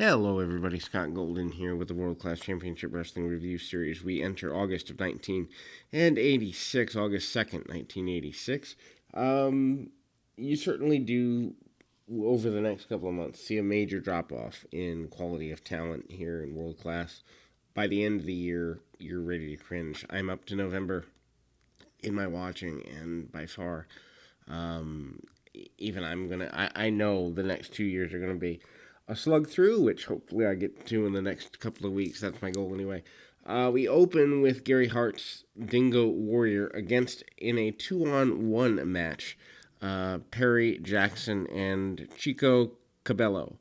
Hello, everybody. Scott Golden here with the World Class Championship Wrestling Review Series. We enter August of 1986, August 2nd, 1986. You certainly do, over the next couple of months, see a major drop off in quality of talent here in World Class. By the end of the year, you're ready to cringe. I'm up to November in my watching, and by far, um, even I know the next 2 years are gonna be a slug through, which hopefully I get to in the next couple of weeks. That's my goal anyway. We open with Gary Hart's Dingo Warrior against, in a 2-on-1 match, Perry Jackson and Chico Cabello.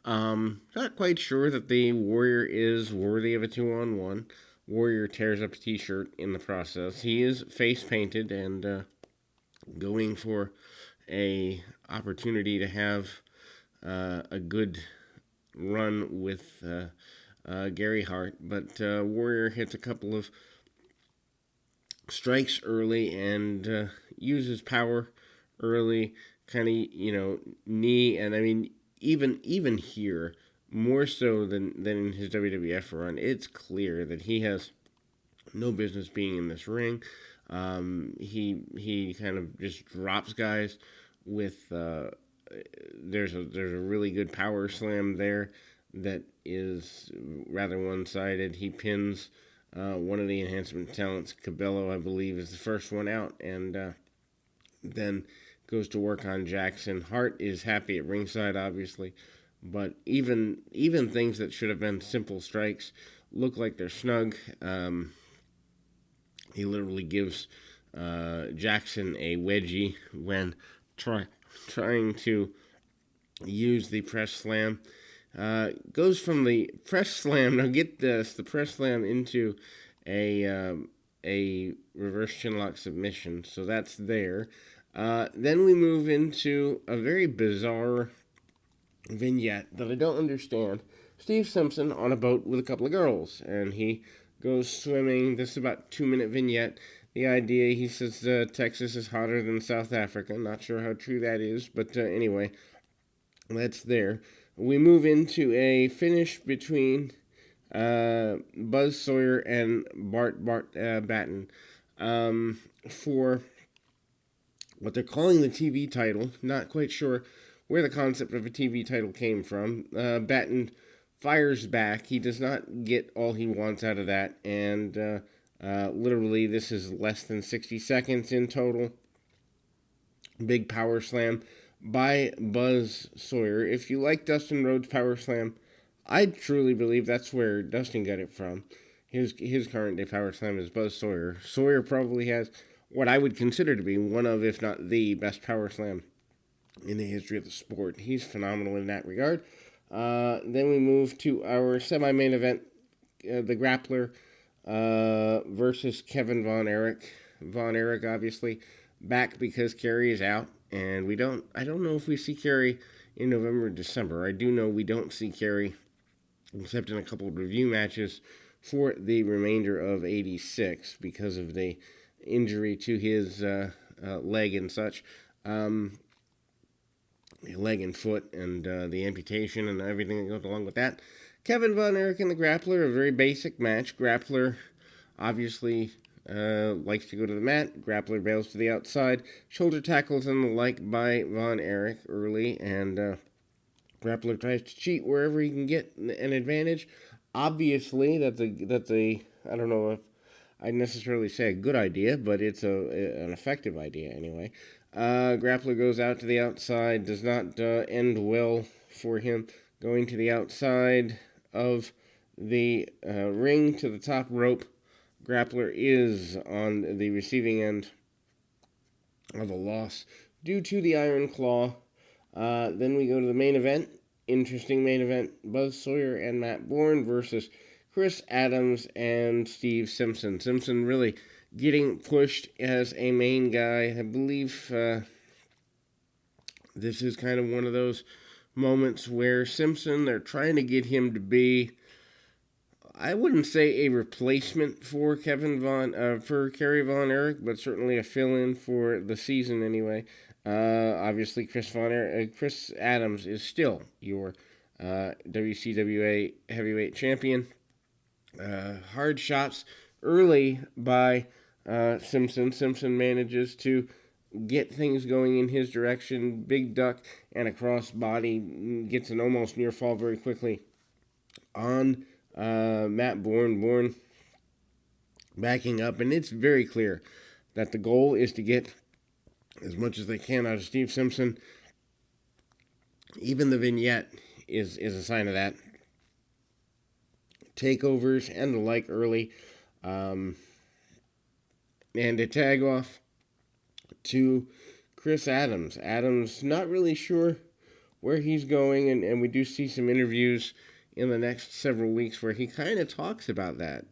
Not quite sure that the Warrior is worthy of a 2-on-1. Warrior tears up a t-shirt in the process. He is face painted and going for a opportunity to have a good run with Gary Hart, but Warrior hits a couple of strikes early and uses power early, kind of knee, and I mean even here more so than in his WWF run, it's clear that he has no business being in this ring. He kind of just drops guys with there's a really good power slam there that is rather one-sided. He pins one of the enhancement talents, Cabello, I believe, is the first one out, and then goes to work on Jackson. Hart is happy at ringside, obviously, but even things that should have been simple strikes look like they're snug. He literally gives Jackson a wedgie when trying to use the press slam. Goes from the press slam, now get this, the press slam into a reverse chinlock submission, so that's there. Then we move into a very bizarre vignette that I don't understand. Steve Simpson on a boat with a couple of girls, and he goes swimming. This is about a 2-minute vignette. The idea, he says Texas is hotter than South Africa. Not sure how true that is, but anyway, that's there. We move into a finish between Buzz Sawyer and Bart Batten for what they're calling the TV title. Not quite sure where the concept of a TV title came from. Batten fires back. He does not get all he wants out of that, and literally this is less than 60 seconds in total. Big power slam by Buzz Sawyer. If you like Dustin Rhodes' power slam, I truly believe that's where Dustin got it from. His current day power slam is Buzz Sawyer. Sawyer probably has what I would consider to be one of, if not the best power slam in the history of the sport. He's phenomenal in that regard. Then we move to our semi-main event, the Grappler versus Kevin Von Erich. Von Erich, obviously, back because Kerry is out, and I don't know if we see Kerry in November or December. I do know we don't see Kerry, except in a couple of review matches, for the remainder of 86 because of the injury to his leg and such. Leg and foot, and the amputation and everything that goes along with that. Kevin Von Erich and the Grappler, a very basic match. Grappler obviously likes to go to the mat. Grappler bails to the outside. Shoulder tackles and the like by Von Erich early, and Grappler tries to cheat wherever he can get an advantage. Obviously, that's a I don't know if I'd necessarily say a good idea, but it's an effective idea anyway. Grappler goes out to the outside, does not end well for him. Going to the outside of the ring to the top rope. Grappler is on the receiving end of a loss due to the Iron Claw. Then we go to the main event. Interesting main event. Buzz Sawyer and Matt Bourne versus Chris Adams and Steve Simpson. Simpson really getting pushed as a main guy. I believe this is kind of one of those moments where Simpson, they're trying to get him to be, I wouldn't say a replacement for Kerry Von Erich, but certainly a fill-in for the season anyway. Obviously, Chris Adams is still your WCWA heavyweight champion. Hard shots early by Simpson. Simpson manages to get things going in his direction. Big duck and a cross body, gets an almost near fall very quickly on Matt Bourne. Bourne backing up, and it's very clear that the goal is to get as much as they can out of Steve Simpson. Even the vignette is a sign of that. Takeovers and the like early. And a tag off to Chris Adams. Adams not really sure where he's going, and we do see some interviews in the next several weeks where he kind of talks about that.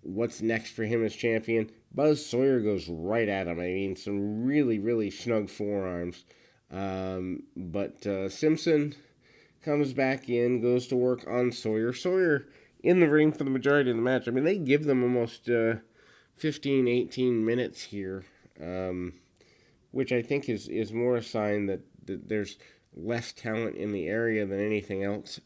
What's next for him as champion. Buzz Sawyer goes right at him. I mean, some really, really snug forearms. But Simpson comes back in, goes to work on Sawyer. Sawyer in the ring for the majority of the match. I mean, they give them almost 15, 18 minutes here, which I think is more a sign that there's less talent in the area than anything else.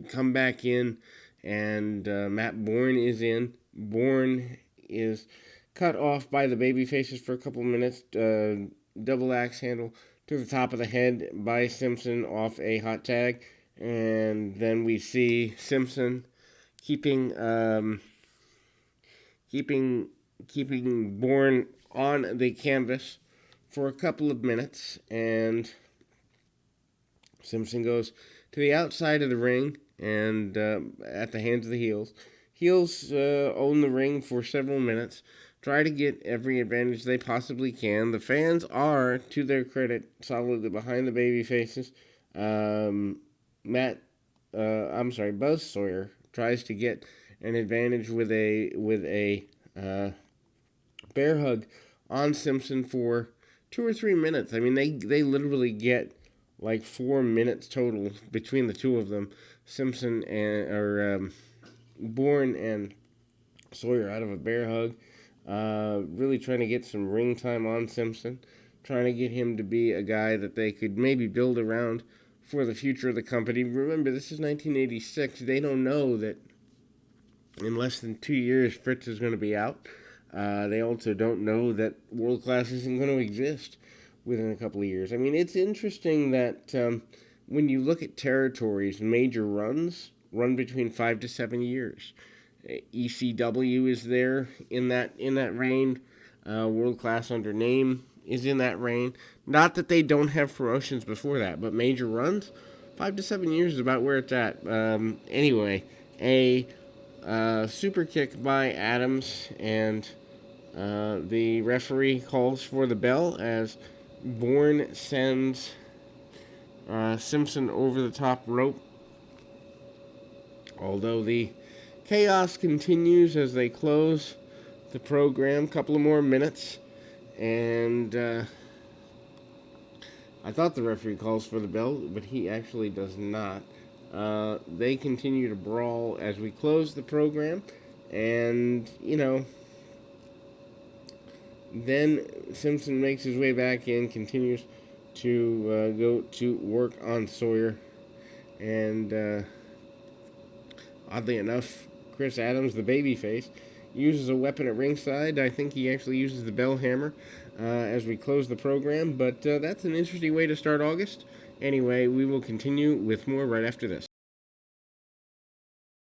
Come back in, and Matt Bourne is in. Bourne is cut off by the baby faces for a couple minutes. Double axe handle to the top of the head by Simpson off a hot tag. And then we see Simpson keeping Bourne on the canvas for a couple of minutes, and Simpson goes to the outside of the ring and at the hands of the heels. Heels own the ring for several minutes, try to get every advantage they possibly can. The fans are, to their credit, solidly behind the baby faces. Buzz Sawyer tries to get an advantage with a bear hug on Simpson for 2 or 3 minutes. I mean, they literally get like 4 minutes total between the two of them. Simpson and Bourne and Sawyer out of a bear hug. Really trying to get some ring time on Simpson, trying to get him to be a guy that they could maybe build around for the future of the company. Remember, this is 1986. They don't know that in less than 2 years Fritz is going to be out. They also don't know that World Class isn't going to exist within a couple of years. I mean, it's interesting that when you look at territories, major runs run between 5 to 7 years. ECW is there in that reign. World Class under name is in that reign. Not that they don't have promotions before that, but major runs, 5 to 7 years is about where it's at. Anyway, a super kick by Adams, and the referee calls for the bell as Bourne sends Simpson over the top rope. Although the chaos continues as they close the program, couple of more minutes, and I thought the referee calls for the bell, but he actually does not. They continue to brawl as we close the program, and, then Simpson makes his way back in, continues to go to work on Sawyer, and oddly enough, Chris Adams, the babyface, uses a weapon at ringside. I think he actually uses the bell hammer as we close the program, but that's an interesting way to start August. Anyway, we will continue with more right after this.